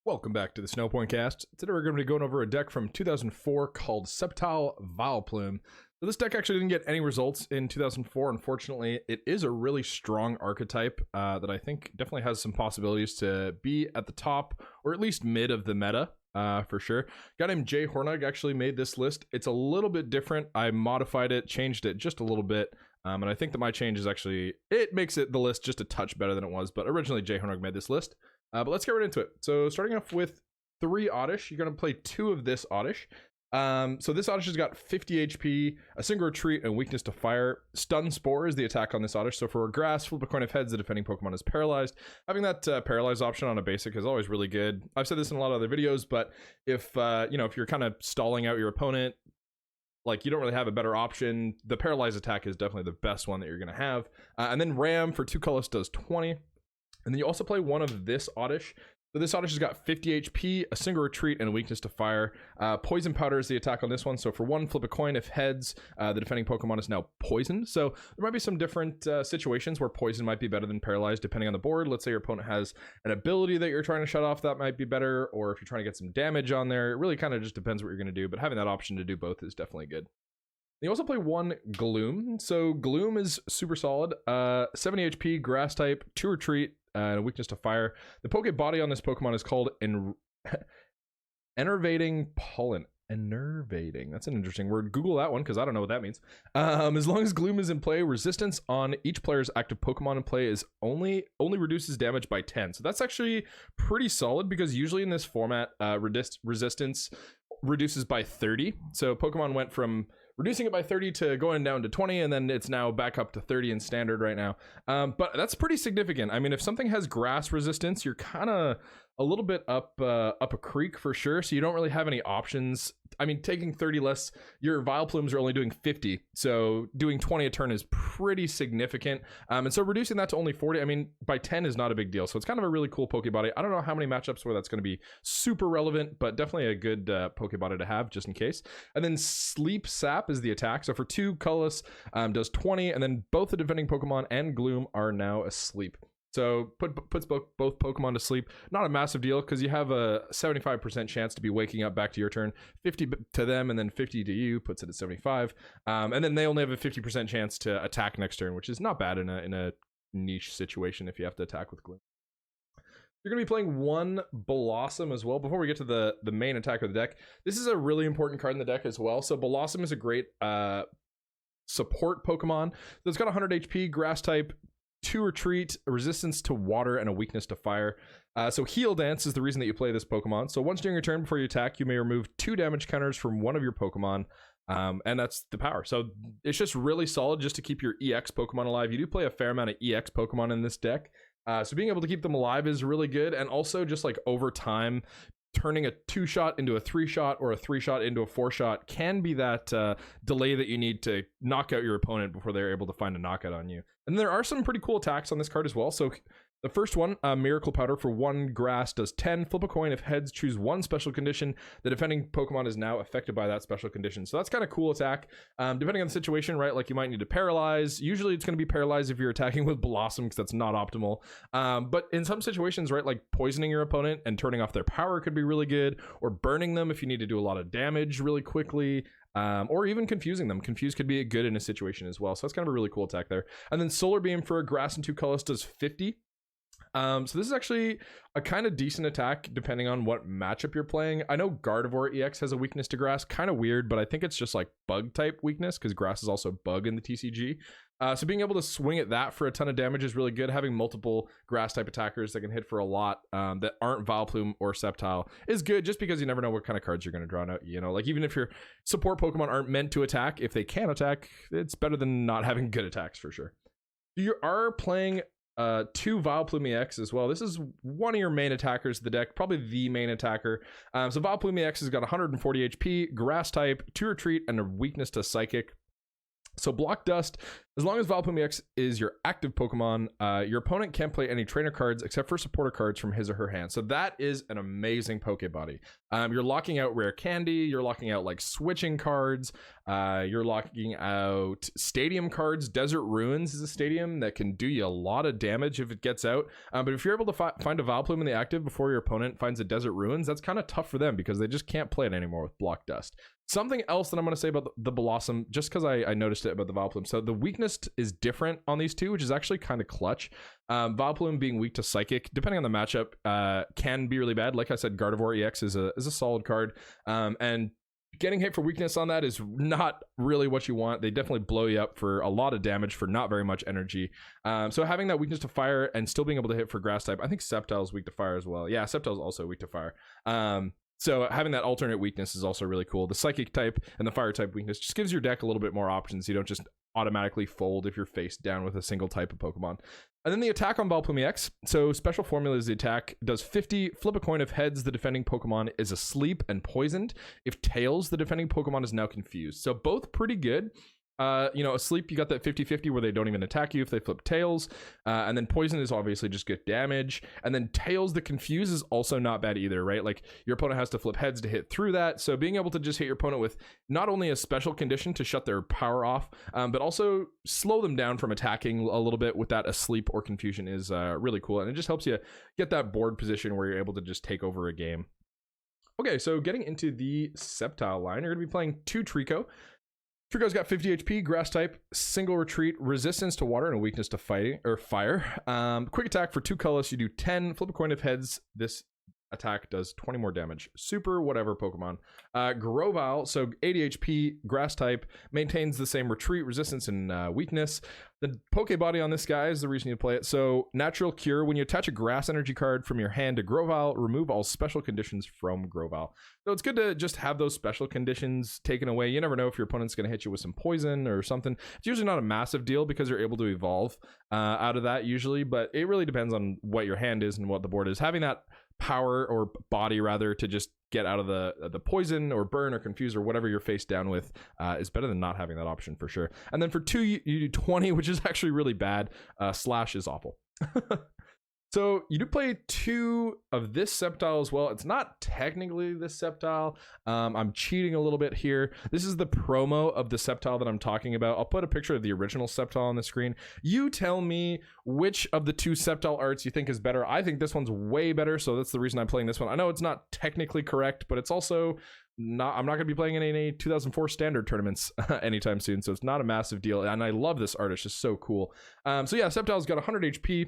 Welcome back to the Snowpoint Cast. Today we're going to be going over a deck from 2004 called Sceptile Vileplume. So this deck actually didn't get any results in 2004, unfortunately. It is a really strong archetype that I think definitely has some possibilities to be at the top, or at least mid of the meta, for sure. A guy named Jay Hornung actually made this list. It's a little bit different. I modified it, changed it just a little bit, and I think that my change is actually, it makes it the list just a touch better than it was, but originally Jay Hornung made this list. But let's get right into it. So starting off with 3 Oddish, you're going to play 2 of this Oddish. So this Oddish has got 50 HP, a single retreat, and weakness to fire. Stun Spore is the attack on this Oddish. So for a grass, flip a coin of heads, the defending Pokemon is paralyzed. Having that paralyze option on a basic is always really good. I've said this in a lot of other videos, but if if you're kind of stalling out your opponent, like you don't really have a better option, the paralyze attack is definitely the best one that you're going to have. And then Ram for 2 colors does 20. And then you also play 1 of this Oddish. So this Oddish has got 50 HP, a single retreat, and a weakness to fire. Poison Powder is the attack on this one. So for 1, flip a coin. If heads, the defending Pokemon is now poisoned. So there might be some different situations where poison might be better than paralyzed depending on the board. Let's say your opponent has an ability that you're trying to shut off, that might be better. Or if you're trying to get some damage on there, it really kind of just depends what you're going to do. But having that option to do both is definitely good. You also play 1 Gloom. So Gloom is super solid. 70 HP, grass type, 2 retreat, and a weakness to fire. The Poke body on this Pokemon is called Enervating Pollen. Enervating. That's an interesting word. Google that one because I don't know what that means. As long as Gloom is in play, resistance on each player's active Pokemon in play is only reduces damage by 10. So that's actually pretty solid because usually in this format, resistance reduces by 30. So Pokemon went from reducing it by 30 to going down to 20, and then it's now back up to 30 in standard right now. But that's pretty significant. I mean, if something has grass resistance, you're kind of a little bit up a creek for sure, so you don't really have any options. I mean, taking 30 less, your Vileplumes are only doing 50, so doing 20 a turn is pretty significant. And so reducing that to only 40, I mean, by 10 is not a big deal. So it's kind of a really cool Pokebody. I don't know how many matchups where that's going to be super relevant, but definitely a good Pokebody to have just in case. And then Sleep Sap is the attack. So for 2, Colorless does 20, and then both the defending Pokemon and Gloom are now asleep. So puts both Pokemon to sleep. Not a massive deal because you have a 75% chance to be waking up back to your turn. 50 to them and then 50 to you puts it at 75. And then they only have a 50% chance to attack next turn, which is not bad in a niche situation if you have to attack with Gloom. You're going to be playing 1 Belossom as well. Before we get to the main attack of the deck, this is a really important card in the deck as well. So Belossom is a great support Pokemon. So it's got 100 HP, grass type, 2 retreat, a resistance to water, and a weakness to fire. So Heal Dance is the reason that you play this Pokemon. So once during your turn before you attack, you may remove 2 damage counters from one of your Pokemon. And that's the power. So it's just really solid just to keep your EX Pokemon alive. You do play a fair amount of EX Pokemon in this deck. So being able to keep them alive is really good. And also just like over time, turning a 2-shot into a 3-shot or a 3-shot into a 4-shot can be that delay that you need to knock out your opponent before they're able to find a knockout on you. And there are some pretty cool attacks on this card as well. So the first one, Miracle Powder for 1 grass does 10. Flip a coin. If heads, choose 1 special condition. The defending Pokemon is now affected by that special condition. So that's kind of cool attack. Depending on the situation, right? Like you might need to paralyze. Usually it's going to be paralyzed if you're attacking with Belossom because that's not optimal. But in some situations, right, like poisoning your opponent and turning off their power could be really good. Or burning them if you need to do a lot of damage really quickly. Or even confusing them. Confuse could be good in a situation as well. So that's kind of a really cool attack there. And then Solar Beam for a grass and 2 colors does 50. So this is actually a kind of decent attack depending on what matchup you're playing. I know Gardevoir EX has a weakness to grass, kind of weird, but I think it's just like bug type weakness because grass is also bug in the TCG. So being able to swing at that for a ton of damage is really good. Having multiple grass type attackers that can hit for a lot that aren't Vileplume or Sceptile is good just because you never know what kind of cards you're going to draw out. You know, like even if your support Pokemon aren't meant to attack, if they can attack, it's better than not having good attacks for sure. You are playing 2 Vileplume EX as well. This is one of your main attackers of the deck, probably the main attacker. So Vileplume EX has got 140 HP, grass type, 2 retreat, and a weakness to psychic. So Block Dust, as long as Vileplume EX is your active Pokemon, your opponent can't play any trainer cards except for supporter cards from his or her hand. So that is an amazing Pokebody. You're locking out rare candy, you're locking out like switching cards, You're locking out stadium cards. Desert Ruins is a stadium that can do you a lot of damage if it gets out. But if you're able to find a Vileplume in the active before your opponent finds a Desert Ruins, that's kind of tough for them because they just can't play it anymore with Block Dust. Something else that I'm going to say about the Belossom, just because I noticed it about the Vileplume. So the weakness is different on these two, which is actually kind of clutch. Vileplume being weak to Psychic, depending on the matchup, can be really bad. Like I said, Gardevoir EX is a solid card. And getting hit for weakness on that is not really what you want. They definitely blow you up for a lot of damage for not very much energy. So having that weakness to fire and still being able to hit for grass type, I think Sceptile is weak to fire as well. Yeah, Sceptile is also weak to fire. So having that alternate weakness is also really cool. The Psychic type and the Fire type weakness just gives your deck a little bit more options. You don't just automatically fold if you're face down with a single type of Pokemon. And then the attack on Vileplume EX. So special formula is the attack does 50. Flip a coin. If heads, the defending Pokemon is asleep and poisoned. If tails, the defending Pokemon is now confused. So both pretty good. Asleep, you got that 50-50 where they don't even attack you if they flip tails. And then poison is obviously just good damage. And then tails, the confuse is also not bad either, right? Like your opponent has to flip heads to hit through that. So being able to just hit your opponent with not only a special condition to shut their power off, but also slow them down from attacking a little bit with that asleep or confusion is really cool. And it just helps you get that board position where you're able to just take over a game. Okay, so getting into the Sceptile line, you're going to be playing 2 Treecko. Treecko's got 50 HP, grass type, single retreat, resistance to water, and a weakness to fighting or fire. Quick attack for 2 colors, you do 10. Flip a coin of heads. This attack does 20 more damage. Super whatever Pokemon. Grovyle, so 80 HP, grass type, maintains the same retreat, resistance, and weakness. The Pokebody on this guy is the reason you play it. So natural cure, when you attach a grass energy card from your hand to Grovyle, remove all special conditions from Grovyle. So it's good to just have those special conditions taken away. You never know if your opponent's going to hit you with some poison or something. It's usually not a massive deal because you're able to evolve out of that usually, but it really depends on what your hand is and what the board is. Having that power or body rather to just get out of the poison or burn or confuse or whatever you're face down with is better than not having that option for sure. And then for 2 you do 20, which is actually really bad. Slash is awful. So you do play 2 of this Sceptile as well. It's not technically this Sceptile. I'm cheating a little bit here. This is the promo of the Sceptile that I'm talking about. I'll put a picture of the original Sceptile on the screen. You tell me which of the 2 Sceptile arts you think is better. I think this one's way better, so that's the reason I'm playing this one. I know it's not technically correct, but it's also not, I'm not going to be playing in any 2004 standard tournaments anytime soon, so it's not a massive deal. And I love this art. It's just so cool. So yeah, Sceptile's got 100 HP.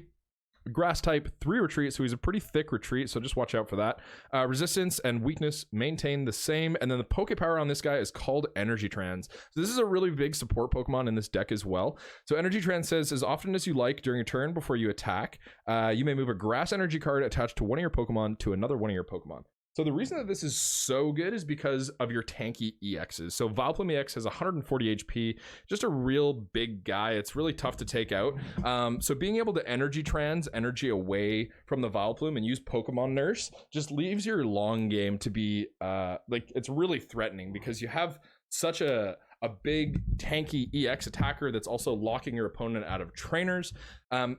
Grass type, 3 retreat, so he's a pretty thick retreat, so just watch out for that. Resistance and weakness maintain the same, and then the Poke Power on this guy is called Energy Trans. So this is a really big support Pokemon in this deck as well. So Energy Trans says, as often as you like during a turn before you attack, you may move a Grass Energy card attached to one of your Pokemon to another one of your Pokemon. So the reason that this is so good is because of your tanky EXs. So Vileplume EX has 140 HP, just a real big guy. It's really tough to take out. So being able to energy trans energy away from the Vileplume and use Pokemon Nurse just leaves your long game to be it's really threatening because you have such a big tanky EX attacker that's also locking your opponent out of trainers. And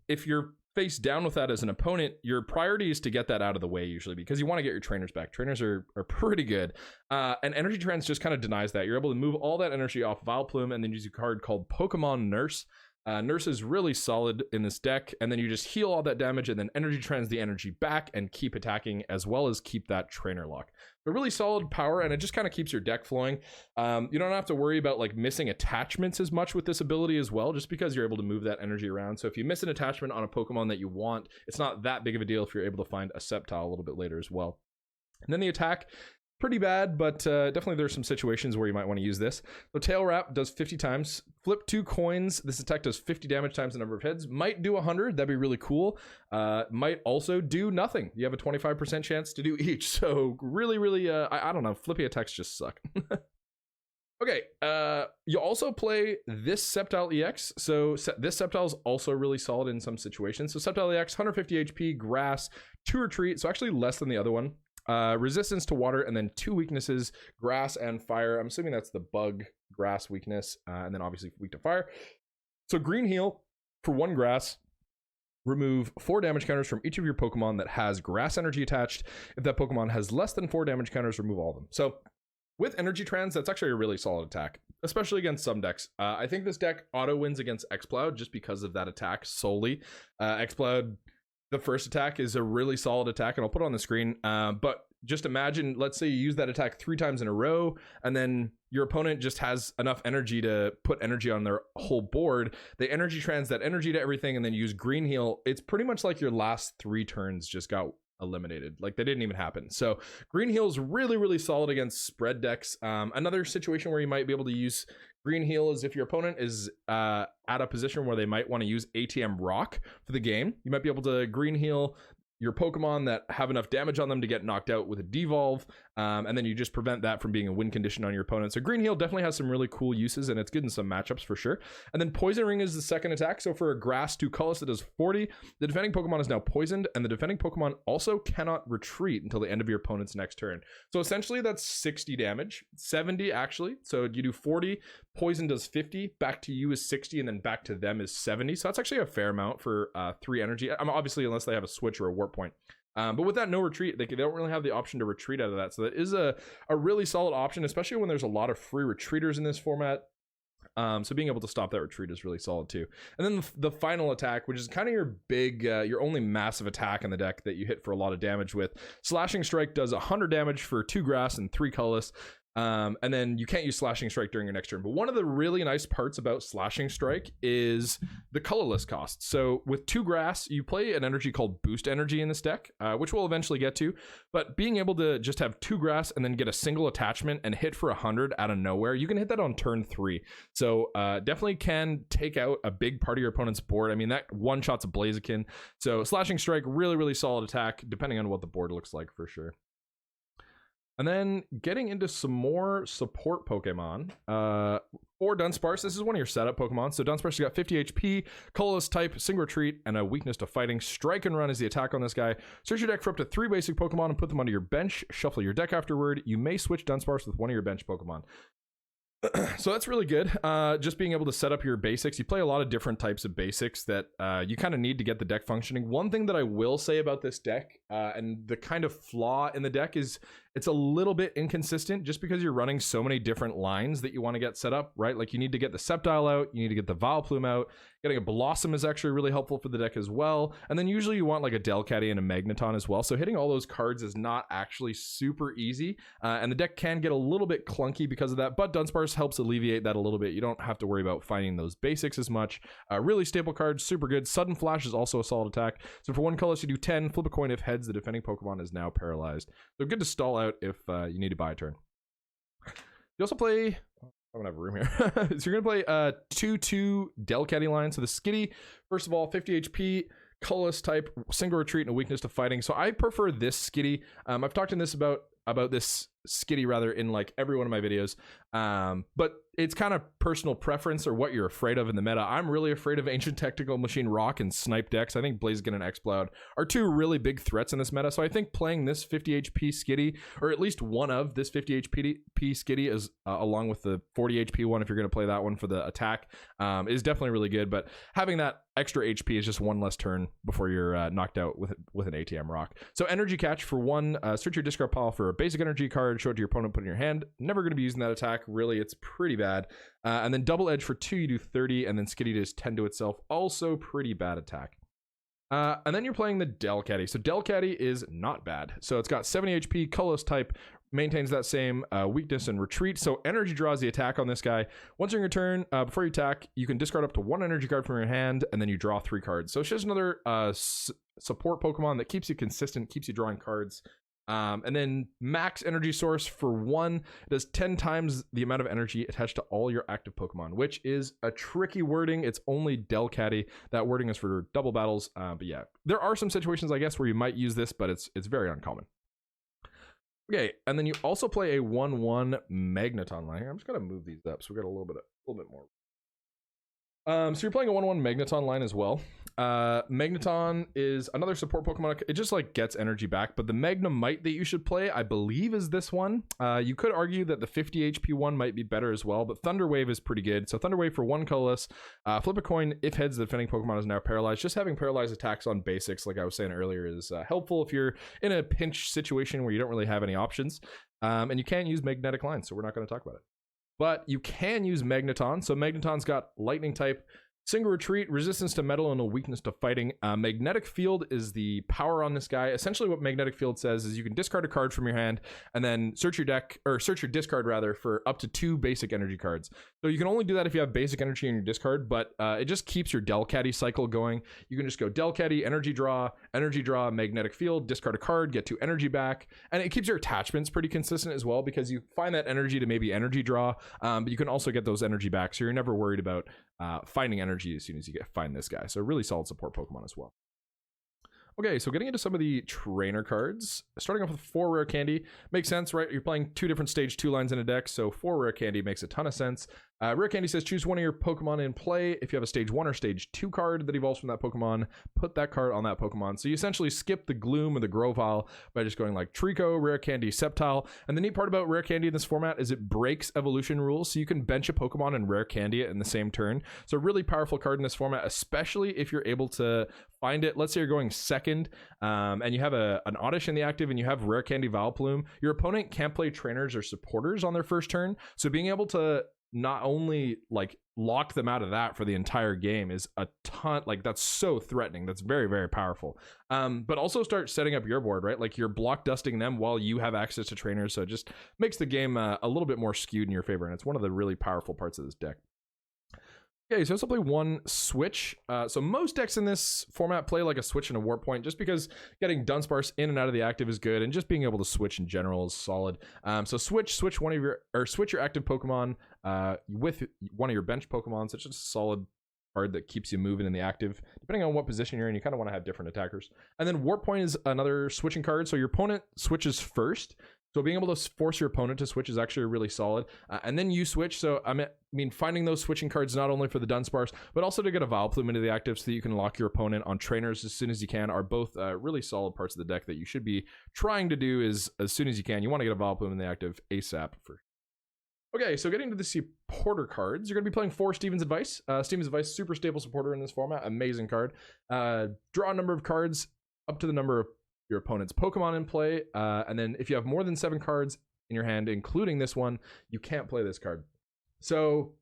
if you're face down with that as an opponent, your priority is to get that out of the way usually because you want to get your trainers back. Trainers are pretty good. And Energy Trans just kind of denies that. You're able to move all that energy off Vileplume and then use a card called Pokemon Nurse. Nurse is really solid in this deck, and then you just heal all that damage and then Energy Trans the energy back and keep attacking as well as keep that trainer lock. A really solid power, and it just kind of keeps your deck flowing. You don't have to worry about like missing attachments as much with this ability as well, just because you're able to move that energy around. So if you miss an attachment on a Pokemon that you want, it's not that big of a deal if you're able to find a Sceptile a little bit later as well. And then the attack, pretty bad, but definitely there's some situations where you might want to use this. So Tail Wrap does 50 times. Flip 2 coins. This attack does 50 damage times the number of heads. Might do 100. That'd be really cool. Might also do nothing. You have a 25% chance to do each. So really, I don't know. Flippy attacks just suck. Okay, you also play this Sceptile EX. So this Sceptile is also really solid in some situations. So Sceptile EX, 150 HP, grass, 2 retreat. So actually less than the other one. Resistance to water, and then 2 weaknesses, grass and fire. I'm assuming that's the bug grass weakness, and then obviously weak to fire. So green heal for 1 grass. Remove 4 damage counters from each of your Pokemon that has grass energy attached. If that Pokemon has less than 4 damage counters, remove all of them. So with Energy Trans, that's actually a really solid attack, especially against some decks. I think this deck auto wins against Exploud just because of that attack solely. Exploud, the first attack is a really solid attack, and I'll put it on the screen. But just imagine, let's say you use that attack 3 times in a row, and then your opponent just has enough energy to put energy on their whole board. They Energy Trans that energy to everything, and then use Green Heal. It's pretty much like your last 3 turns just got eliminated, like they didn't even happen. So Green Heal is really, really solid against spread decks. Another situation where you might be able to use Green Heal is if your opponent is at a position where they might want to use ATM Rock for the game. You might be able to Green Heal your Pokemon that have enough damage on them to get knocked out with a Devolve, and then you just prevent that from being a win condition on your opponent. So Green Heal definitely has some really cool uses, and it's good in some matchups for sure. And then Poison Ring is the second attack. So for a Grass 2 colorless that does 40, the defending Pokemon is now poisoned, and the defending Pokemon also cannot retreat until the end of your opponent's next turn. So essentially that's 60 damage, 70 actually. So you do 40, Poison does 50, back to you is 60, and then back to them is 70. So that's actually a fair amount for 3 energy. Obviously, unless they have a switch or a warp point. But with that no retreat, they don't really have the option to retreat out of that. So that is a really solid option, especially when there's a lot of free retreaters in this format. So being able to stop that retreat is really solid too. And then the final attack, which is kind of your big, your only massive attack in the deck that you hit for a lot of damage with. Slashing Strike does 100 damage for 2 grass and 3 colorless. And then you can't use Slashing Strike during your next turn. But one of the really nice parts about Slashing Strike is the colorless cost. So with 2 grass, you play an energy called Boost Energy in this deck, which we'll eventually get to. But being able to just have 2 grass and then get a single attachment and hit for 100 out of nowhere, you can hit that on turn 3. So definitely can take out a big part of your opponent's board. I mean, that one-shot's a Blaziken. So Slashing Strike, really, really solid attack, depending on what the board looks like for sure. And then getting into some more support Pokemon. For Dunsparce, this is one of your setup Pokemon. So Dunsparce, you got 50 HP, colorless type, single retreat, and a weakness to fighting. Strike and Run is the attack on this guy. Search your deck for up to 3 basic Pokemon and put them onto your bench. Shuffle your deck afterward. You may switch Dunsparce with one of your bench Pokemon. So that's really good. Just being able to set up your basics. You play a lot of different types of basics that you kind of need to get the deck functioning. One thing that I will say about this deck, and the kind of flaw in the deck, is it's a little bit inconsistent just because you're running so many different lines that you want to get set up, right? Like you need to get the Sceptile out, you need to get the Vileplume out. Getting a Belossom is actually really helpful for the deck as well. And then usually you want like a Delcatty and a Magneton as well. So hitting all those cards is not actually super easy. And the deck can get a little bit clunky because of that, but Dunsparce helps alleviate that a little bit. You don't have to worry about finding those basics as much. Really staple cards, super good. Sudden Flash is also a solid attack. So for 1 colorless, you do 10, flip a coin. If heads, the defending Pokemon is now paralyzed. So good to stall out if you need to buy a turn. You also play... I don't have room here. So you're going to play 2/2 Delcatty line. So the Skitty, first of all, 50 HP, colorless type, single retreat, and a weakness to fighting. So I prefer this Skitty. I've talked in this about this Skitty rather in like every one of my videos. But it's kind of personal preference or what you're afraid of in the meta. I'm really afraid of Ancient Technical Machine Rock and Snipe decks. I think Blaziken and Exploud are 2 really big threats in this meta. So I think playing this 50 HP Skitty, or at least one of this 50 HP Skitty, is along with the 40 HP one, if you're going to play that one for the attack, is definitely really good. But having that extra HP is just 1 less turn before you're knocked out with an ATM Rock. So Energy Catch for 1, search your discard pile for a basic energy card, show it to your opponent, put it in your hand. Never going to be using that attack. Really, it's pretty bad. And then Double Edge for 2, you do 30, and then Skitty does 10 to itself. Also pretty bad attack. And then you're playing the Delcatty. So Delcatty is not bad. So it's got 70 HP, colorless type, maintains that same weakness and retreat. So energy draws the attack on this guy. Once in your turn, before you attack, you can discard up to 1 energy card from your hand, and then you draw 3 cards. So it's just another support Pokemon that keeps you consistent, keeps you drawing cards. And then max energy source for 1 does 10 times the amount of energy attached to all your active Pokemon, which is a tricky wording. It's only Delcatty. That wording is for double battles. But yeah, there are some situations, I guess, where you might use this, but it's very uncommon. Okay, and then you also play a 1/1 Magneton line here. I'm just gonna move these up so we got a little bit more. So you're playing a 1/1 Magneton line as well. Magneton is another support Pokemon. It just like gets energy back, but the Magnemite that you should play, I believe, is this one. You could argue that the 50 HP one might be better as well, but Thunder Wave is pretty good. So Thunder Wave for 1 colorless. Flip a coin if heads, the defending Pokemon is now paralyzed. Just having paralyzed attacks on basics, like I was saying earlier, is helpful if you're in a pinch situation where you don't really have any options. And you can't use Magnetic Line, so we're not going to talk about it. But you can use Magneton. So Magneton's got Lightning type, single retreat, resistance to metal, and a weakness to fighting. Magnetic Field is the power on this guy. Essentially what Magnetic Field says is you can discard a card from your hand and then search your deck, or search your discard rather, for up to 2 basic energy cards. So you can only do that if you have basic energy in your discard, but it just keeps your Delcatty cycle going. You can just go Delcatty, energy draw, Magnetic Field, discard a card, get 2 energy back, and it keeps your attachments pretty consistent as well, because you find that energy to maybe energy draw, but you can also get those energy back, so you're never worried about finding energy as soon as you find this guy. So really solid support Pokemon as well. Okay, so getting into some of the trainer cards, starting off with 4 rare candy. Makes sense, right? You're playing 2 different stage 2 lines in a deck, so 4 rare candy makes a ton of sense. Rare candy says choose one of your Pokemon in play. If you have a stage 1 or stage 2 card that evolves from that Pokemon, put that card on that Pokemon. So you essentially skip the Gloom or the Grovyle by just going like Treecko, rare candy, Sceptile. And the neat part about rare candy in this format is it breaks evolution rules, so you can bench a Pokemon and rare candy it in the same turn. So a really powerful card in this format, especially if you're able to find it. Let's say you're going second and you have an Oddish in the active and you have rare candy Vileplume. Your opponent can't play trainers or supporters on their first turn, so being able to not only like lock them out of that for the entire game is a ton. Like, that's so threatening. That's very, very powerful. But also start setting up your board, right? Like, you're block dusting them while you have access to trainers, so it just makes the game a little bit more skewed in your favor, and it's one of the really powerful parts of this deck. Okay, so let's play 1 switch. So most decks in this format play like a switch and a warp point, just because getting Dunsparce in and out of the active is good, and just being able to switch in general is solid. So switch one of your, or switch your active Pokemon with one of your bench Pokemon. So it's just a solid card that keeps you moving in the active, depending on what position you're in. You kind of want to have different attackers. And then warp point is another switching card. So your opponent switches first. So being able to force your opponent to switch is actually really solid. And then you switch. So I mean, finding those switching cards not only for the Dunsparce, but also to get a Vileplume into the active so that you can lock your opponent on trainers as soon as you can, are both really solid parts of the deck that you should be trying to do as soon as you can. You want to get a Vileplume in the active ASAP for. Okay, so getting to the supporter cards, you're going to be playing 4 Steven's Advice. Steven's Advice, super stable supporter in this format. Amazing card. Draw a number of cards up to the number of your opponent's Pokemon in play, and then if you have more than 7 cards in your hand, including this one, you can't play this card. So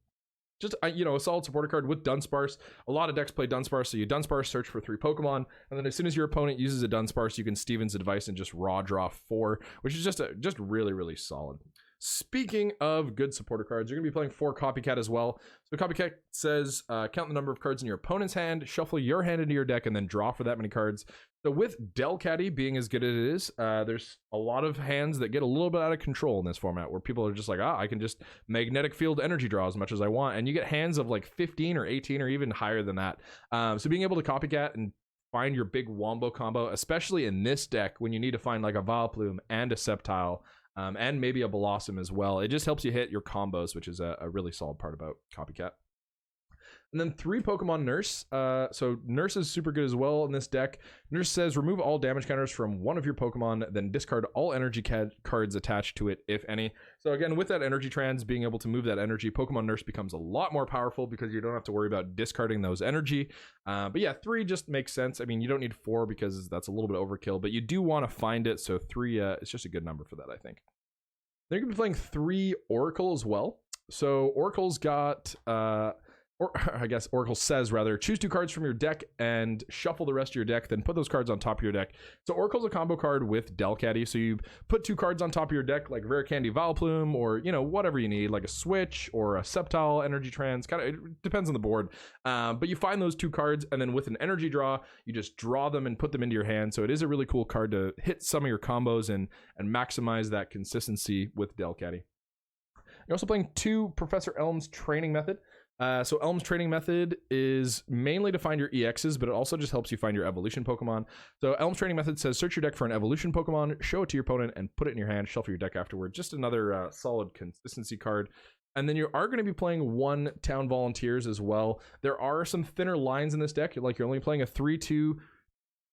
just a solid supporter card with Dunsparce. A lot of decks play Dunsparce, so you Dunsparce, search for 3 Pokemon, and then as soon as your opponent uses a Dunsparce, you can Steven's Advice and just raw draw 4, which is just really, really solid. Speaking of good supporter cards, you're going to be playing 4 Copycat as well. So Copycat says count the number of cards in your opponent's hand, shuffle your hand into your deck, and then draw for that many cards. So with Delcatty being as good as it is, there's a lot of hands that get a little bit out of control in this format, where people are just like, I can just Magnetic Field energy draw as much as I want, and you get hands of like 15 or 18 or even higher than that. So being able to Copycat and find your big wombo combo, especially in this deck when you need to find like a Vileplume and a Sceptile, and maybe a Belossom as well. It just helps you hit your combos, which is a really solid part about Copycat. And then 3 Pokemon Nurse. So Nurse is super good as well in this deck. Nurse says remove all damage counters from one of your Pokemon, then discard all energy cards attached to it, if any. So again, with that energy trans, being able to move that energy, Pokemon Nurse becomes a lot more powerful because you don't have to worry about discarding those energy. But yeah, 3 just makes sense. I mean, you don't need 4 because that's a little bit overkill, but you do want to find it. So 3 is just a good number for that, I think. They're going to be playing 3 Oracle as well. So Oracle's got... or I guess Oracle says rather, choose 2 cards from your deck and shuffle the rest of your deck, then put those cards on top of your deck. So Oracle's a combo card with Delcatty, so you put 2 cards on top of your deck, like Rare Candy Vileplume, or whatever you need, like a Switch or a Sceptile Energy Trans. Kind of, it depends on the board. But you find those 2 cards, and then with an energy draw, you just draw them and put them into your hand. So it is a really cool card to hit some of your combos and maximize that consistency with Delcatty. You're also playing 2 Professor Elm's Training Method. So Elm's Training Method is mainly to find your EXs, but it also just helps you find your evolution Pokemon. So Elm's Training Method says search your deck for an evolution Pokemon, show it to your opponent, and put it in your hand, shuffle your deck afterward. Just another solid consistency card. And then you are going to be playing 1 Town Volunteers as well. There are some thinner lines in this deck. Like you're only playing a 3-2,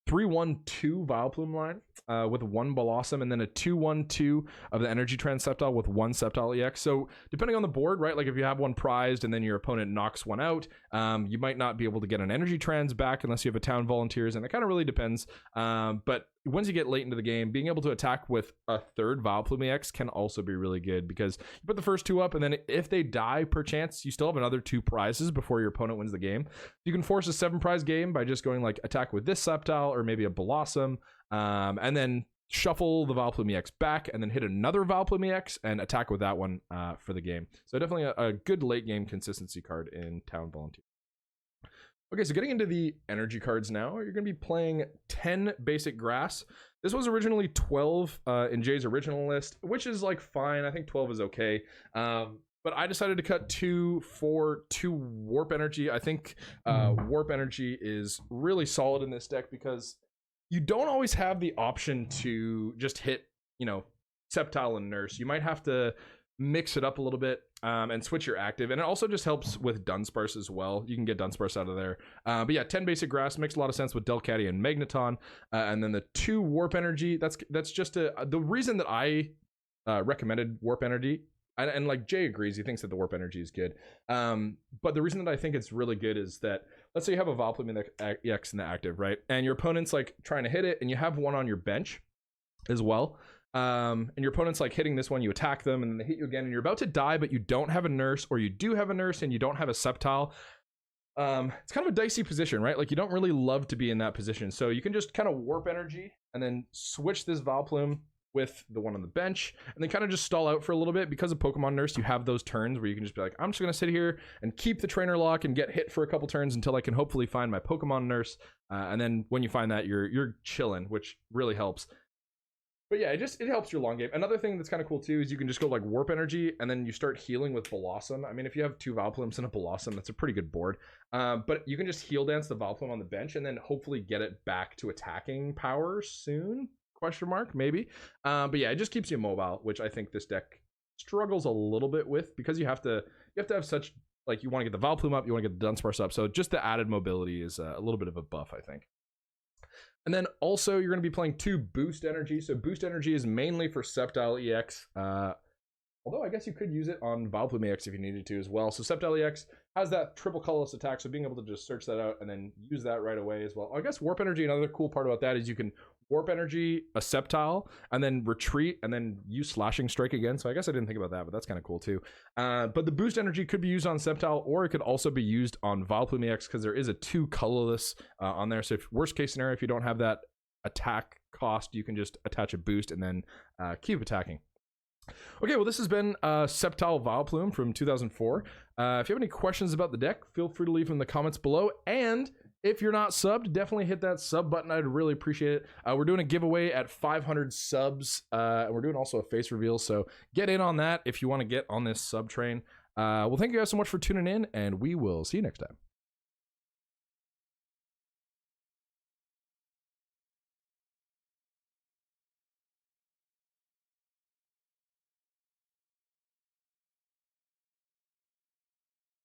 3-1-2 Vileplume line with 1 Belossom, and then a 2-1-2 of the Energy Trend Sceptile with 1 Sceptile EX. So depending on the board, right, like if you have one prized and then your opponent knocks one out, you might not be able to get an Energy Trends back unless you have a Town Volunteers, and it kind of really depends. But once you get late into the game, being able to attack with a 3rd Vileplume EX can also be really good, because you put the first 2 up, and then if they die per chance, you still have another 2 prizes before your opponent wins the game. You can force a 7 prize game by just going like attack with this Sceptile or maybe a Belossom, and then shuffle the Vileplume EX back, and then hit another Vileplume EX and attack with that one for the game. So definitely a good late game consistency card in Town Volunteer. Okay, so getting into the energy cards now, you're going to be playing 10 basic grass. This was originally 12 in Jay's original list, which is like fine. I think 12 is okay. But I decided to cut 2 for 2 warp energy. I think warp energy is really solid in this deck because you don't always have the option to just hit, you know, Sceptile and Nurse. You might have to mix it up a little bit and switch your active, and it also just helps with Dunsparce as well. You can get Dunsparce out of there, but yeah, 10 basic grass makes a lot of sense with Delcatty and Magneton, and then the 2 warp energy. That's just the reason that I recommended warp energy, and like Jay agrees, he thinks that the warp energy is good, but the reason that I think it's really good is that, let's say you have a Vileplume EX in the active, right, and your opponent's like trying to hit it, and you have one on your bench as well. And your opponent's like hitting this one, you attack them, and then they hit you again, and you're about to die, but you don't have a Nurse, or you do have a Nurse and you don't have a Sceptile. It's kind of a dicey position, right? Like you don't really love to be in that position. So you can just kind of warp energy and then switch this Vileplume with the one on the bench, and then kind of just stall out for a little bit. Because of Pokemon Nurse, you have those turns where you can just be like, I'm just gonna sit here and keep the trainer lock and get hit for a couple turns until I can hopefully find my Pokemon Nurse, and then when you find that, you're chilling, which really helps. But yeah, it helps your long game. Another thing that's kind of cool too is you can just go like warp energy, and then you start healing with Belossom. I mean, if you have 2 Vileplumes and a Belossom, that's a pretty good board. But you can just heal dance the Vileplume on the bench, and then hopefully get it back to attacking power soon? Question mark, maybe. But yeah, it just keeps you mobile, which I think this deck struggles a little bit with, because you have to have such, like, you want to get the Vileplume up, you want to get the Dunsparce up. So just the added mobility is a little bit of a buff, I think. And then also you're going to be playing 2 boost energy. So boost energy is mainly for Sceptile EX. Although I guess you could use it on Vileplume EX if you needed to as well. So Sceptile EX has that triple colorless attack, so being able to just search that out and then use that right away as well. I guess warp energy, another cool part about that is you can warp energy a Sceptile and then retreat and then use slashing strike again. So I guess I didn't think about that, but that's kind of cool too. But the boost energy could be used on Sceptile, or it could also be used on Vileplume EX, because there is a 2 colorless on there. So if worst case scenario, if you don't have that attack cost, you can just attach a boost and then keep attacking. Okay, well, this has been Sceptile Vileplume from 2004. If you have any questions about the deck, feel free to leave them in the comments below. And if you're not subbed, definitely hit that sub button. I'd really appreciate it. We're doing a giveaway at 500 subs. And we're doing also a face reveal. So get in on that if you want to get on this sub train. Well, thank you guys so much for tuning in, and we will see you next time.